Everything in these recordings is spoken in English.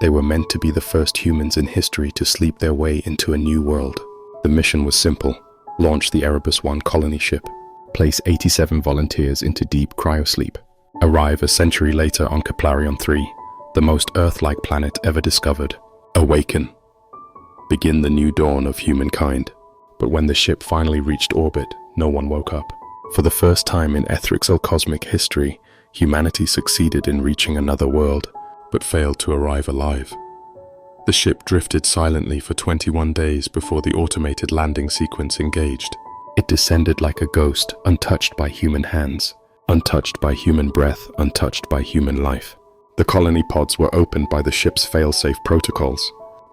They were meant to be the first humans in history to sleep their way into a new world. The mission was simple: launch the Erebus 1 colony ship, place 87 volunteers into deep cryosleep, arrive a century later on Keplarion 3, the most Earth-like planet ever discovered, awaken, begin the new dawn of humankind. But when the ship finally reached orbit, no one woke up. For the first time in Aethryxalcosmic history, humanity succeeded in reaching another world, but failed to arrive alive. The ship drifted silently for 21 days before the automated landing sequence engaged. It descended like a ghost, untouched by human hands, untouched by human breath, untouched by human life. The colony pods were opened by the ship's fail-safe protocols.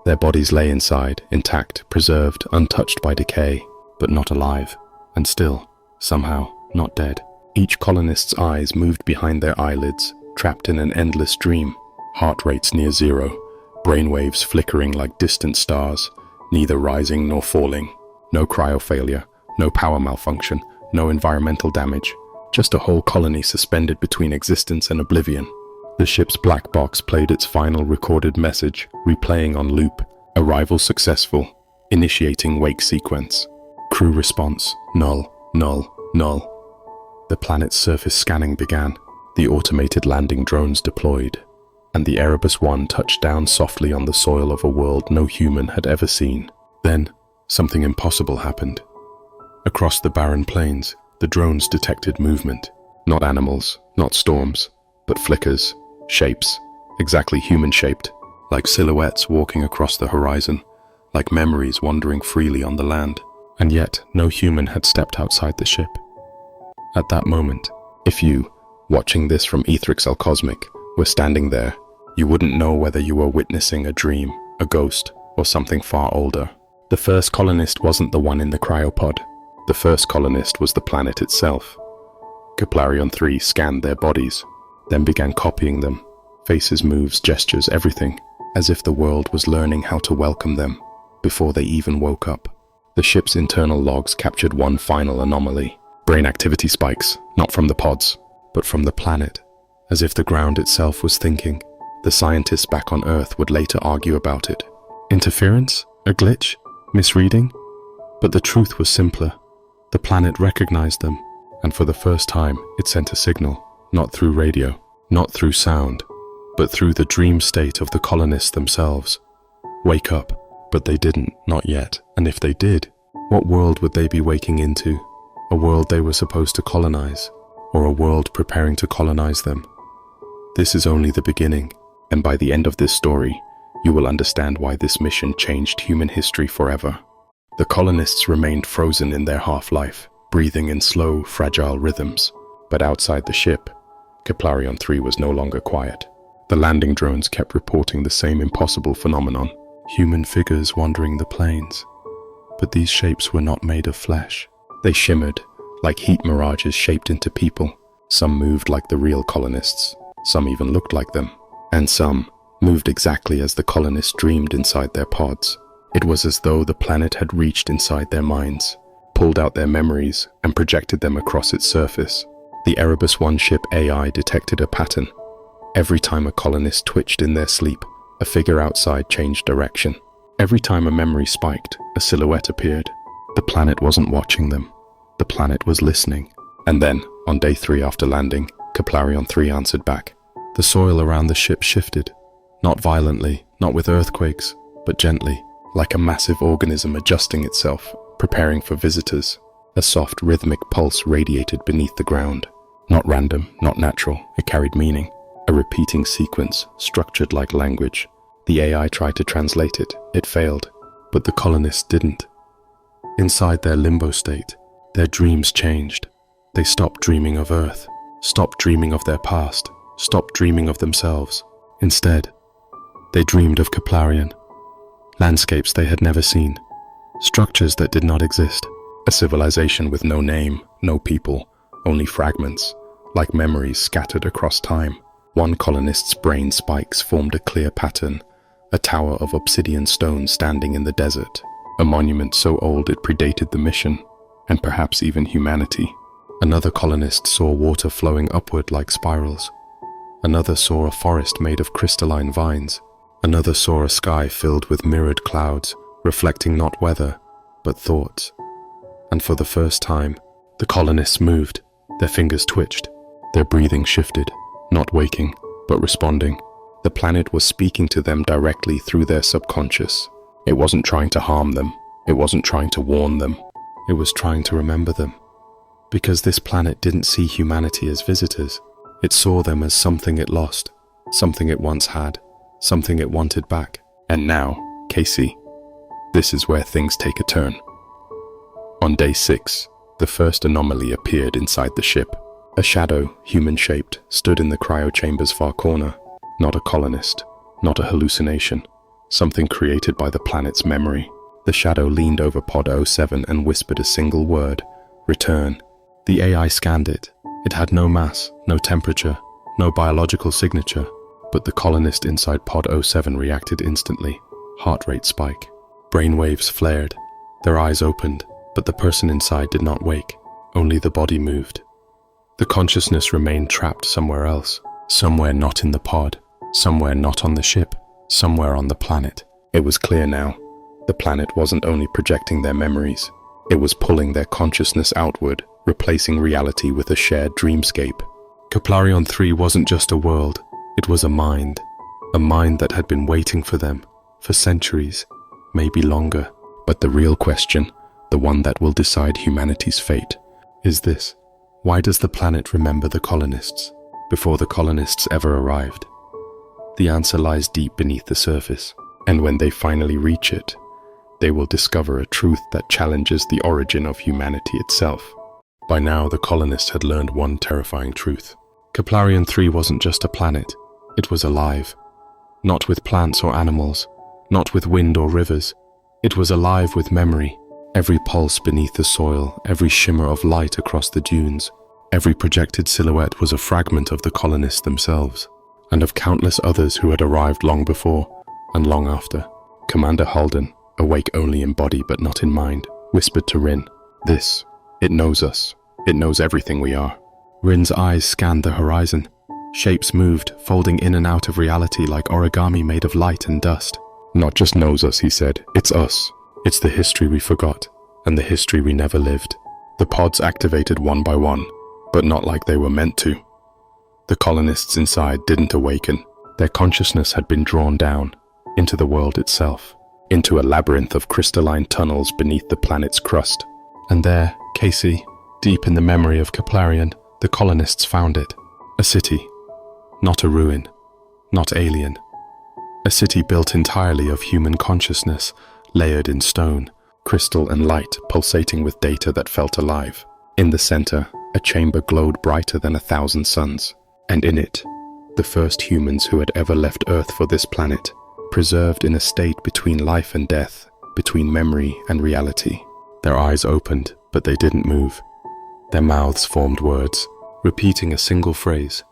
Their bodies lay inside, intact, preserved, untouched by decay, but not alive, and still, somehow, not dead. Each colonist's eyes moved behind their eyelids, trapped in an endless dream. Heart rates near zero, brainwaves flickering like distant stars, neither rising nor falling. No cryo failure, no power malfunction, no environmental damage, just a whole colony suspended between existence and oblivion. The ship's black box played its final recorded message, replaying on loop. Arrival successful. Initiating wake sequence. Crew response: null, null, null. The planet's surface scanning began. The automated landing drones deployed, and the Erebus 1 touched down softly on the soil of a world no human had ever seen. Then, something impossible happened. Across the barren plains, the drones detected movement. Not animals, not storms, but flickers, shapes, exactly human-shaped, like silhouettes walking across the horizon, like memories wandering freely on the land. And yet, no human had stepped outside the ship. At that moment, if you, watching this from Aethryxalcosmic, were standing there, you wouldn't know whether you were witnessing a dream, a ghost, or something far older. The first colonist wasn't the one in the cryopod. The first colonist was the planet itself. Keplarion 3 scanned their bodies, then began copying them. Faces, moves, gestures, everything, as if the world was learning how to welcome them before they even woke up. The ship's internal logs captured one final anomaly. Brain activity spikes, not from the pods, but from the planet, as if the ground itself was thinking. The scientists back on Earth would later argue about it. Interference? A glitch? Misreading? But the truth was simpler. The planet recognized them, and for the first time, it sent a signal, not through radio, not through sound, but through the dream state of the colonists themselves. Wake up. But they didn't, not yet. And if they did, what world would they be waking into? A world they were supposed to colonize, or a world preparing to colonize them? This is only the beginning, and by the end of this story, you will understand why this mission changed human history forever. The colonists remained frozen in their half-life, breathing in slow, fragile rhythms. But outside the ship, Keplarion 3 was no longer quiet. The landing drones kept reporting the same impossible phenomenon. Human figures wandering the plains. But these shapes were not made of flesh. They shimmered, like heat mirages shaped into people. Some moved like the real colonists, some even looked like them, and some moved exactly as the colonists dreamed inside their pods. It was as though the planet had reached inside their minds, pulled out their memories, and projected them across its surface. The Erebus 1 ship AI detected a pattern. Every time a colonist twitched in their sleep, a figure outside changed direction. Every time a memory spiked, a silhouette appeared. The planet wasn't watching them. The planet was listening. And then, on day 3 after landing, Keplarion 3 answered back. The soil around the ship shifted. Not violently, not with earthquakes, but gently, like a massive organism adjusting itself, preparing for visitors. A soft, rhythmic pulse radiated beneath the ground. Not random, not natural, it carried meaning. A repeating sequence, structured like language. The AI tried to translate it. It failed. But the colonists didn't. Inside their limbo state, their dreams changed. They stopped dreaming of Earth, stopped dreaming of their past, stopped dreaming of themselves. Instead, they dreamed of Keplarion. Landscapes they had never seen. Structures that did not exist. A civilization with no name, no people, only fragments, like memories scattered across time. One colonist's brain spikes formed a clear pattern, a tower of obsidian stone standing in the desert, a monument so old it predated the mission, and perhaps even humanity. Another colonist saw water flowing upward like spirals. Another saw a forest made of crystalline vines. Another saw a sky filled with mirrored clouds, reflecting not weather, but thoughts. And for the first time, the colonists moved, their fingers twitched, their breathing shifted, not waking, but responding. The planet was speaking to them directly through their subconscious. It wasn't trying to harm them. It wasn't trying to warn them. It was trying to remember them. Because this planet didn't see humanity as visitors. It saw them as something it lost, something it once had, something it wanted back. And now, Casey, this is where things take a turn. On day 6, the first anomaly appeared inside the ship. A shadow, human-shaped, stood in the cryochamber's far corner. Not a colonist, not a hallucination, something created by the planet's memory. The shadow leaned over Pod 07 and whispered a single word: return. The AI scanned it. It had no mass, no temperature, no biological signature, but the colonist inside Pod 07 reacted instantly. Heart rate spike. Brainwaves flared. Their eyes opened, but the person inside did not wake. Only the body moved. The consciousness remained trapped somewhere else, somewhere not in the pod, somewhere not on the ship, somewhere on the planet. It was clear now. The planet wasn't only projecting their memories, it was pulling their consciousness outward, replacing reality with a shared dreamscape. Kaplarion 3 wasn't just a world, it was a mind that had been waiting for them for centuries, maybe longer. But the real question, the one that will decide humanity's fate, is this: why does the planet remember the colonists before the colonists ever arrived? The answer lies deep beneath the surface, and when they finally reach it, they will discover a truth that challenges the origin of humanity itself. By now, the colonists had learned one terrifying truth. Kaplarion 3 wasn't just a planet, it was alive. Not with plants or animals, not with wind or rivers. It was alive with memory. Every pulse beneath the soil, every shimmer of light across the dunes, every projected silhouette was a fragment of the colonists themselves, and of countless others who had arrived long before and long after. Commander Halden, awake only in body but not in mind, whispered to Rin, "This, it knows us. It knows everything we are." Rin's eyes scanned the horizon. Shapes moved, folding in and out of reality like origami made of light and dust. "Not just knows us," he said, "it's us. It's the history we forgot, and the history we never lived." The pods activated one by one, but not like they were meant to. The colonists inside didn't awaken. Their consciousness had been drawn down, into the world itself, into a labyrinth of crystalline tunnels beneath the planet's crust. And there, Casey, deep in the memory of Kaplarion, the colonists found it. A city. Not a ruin. Not alien. A city built entirely of human consciousness, layered in stone, crystal and light pulsating with data that felt alive. In the center, a chamber glowed brighter than 1,000 suns. And in it, the first humans who had ever left Earth for this planet, preserved in a state between life and death, between memory and reality. Their eyes opened, but they didn't move. Their mouths formed words, repeating a single phrase: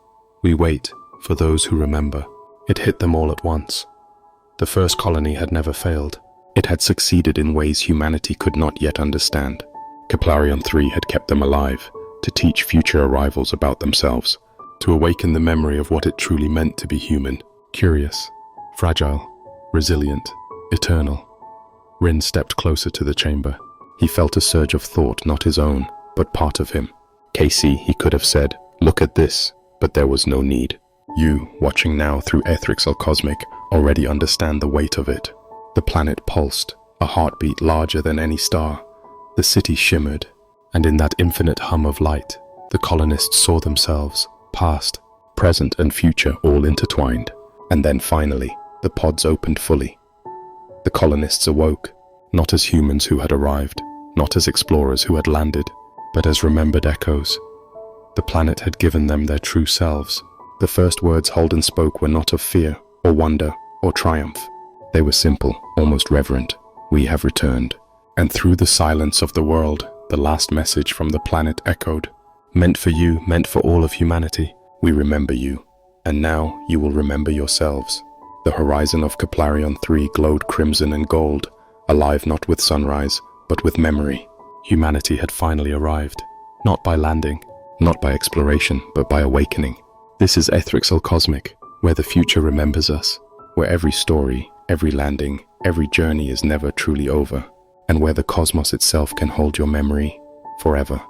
"We wait for those who remember." It hit them all at once. The first colony had never failed. It had succeeded in ways humanity could not yet understand. Kaplarion 3 had kept them alive, to teach future arrivals about themselves, to awaken the memory of what it truly meant to be human, curious, fragile, resilient, eternal. Rin stepped closer to the chamber. He felt a surge of thought, not his own, but part of him. "Casey," he could have said, "look at this," but there was no need. You, watching now through Aethryxalcosmic, already understand the weight of it. The planet pulsed, a heartbeat larger than any star. The city shimmered, and in that infinite hum of light, the colonists saw themselves, past, present and future all intertwined. And then finally, the pods opened fully. The colonists awoke, not as humans who had arrived, not as explorers who had landed, but as remembered echoes. The planet had given them their true selves. The first words Holden spoke were not of fear, or wonder, or triumph. They were simple, almost reverent. "We have returned." And through the silence of the world, the last message from the planet echoed. "Meant for you, meant for all of humanity. We remember you. And now you will remember yourselves." The horizon of Kaplarion 3 glowed crimson and gold, alive not with sunrise, but with memory. Humanity had finally arrived, not by landing, not by exploration, but by awakening. This is Aethryxalcosmic, where the future remembers us. where every story, every landing, every journey is never truly over, and where the cosmos itself can hold your memory forever.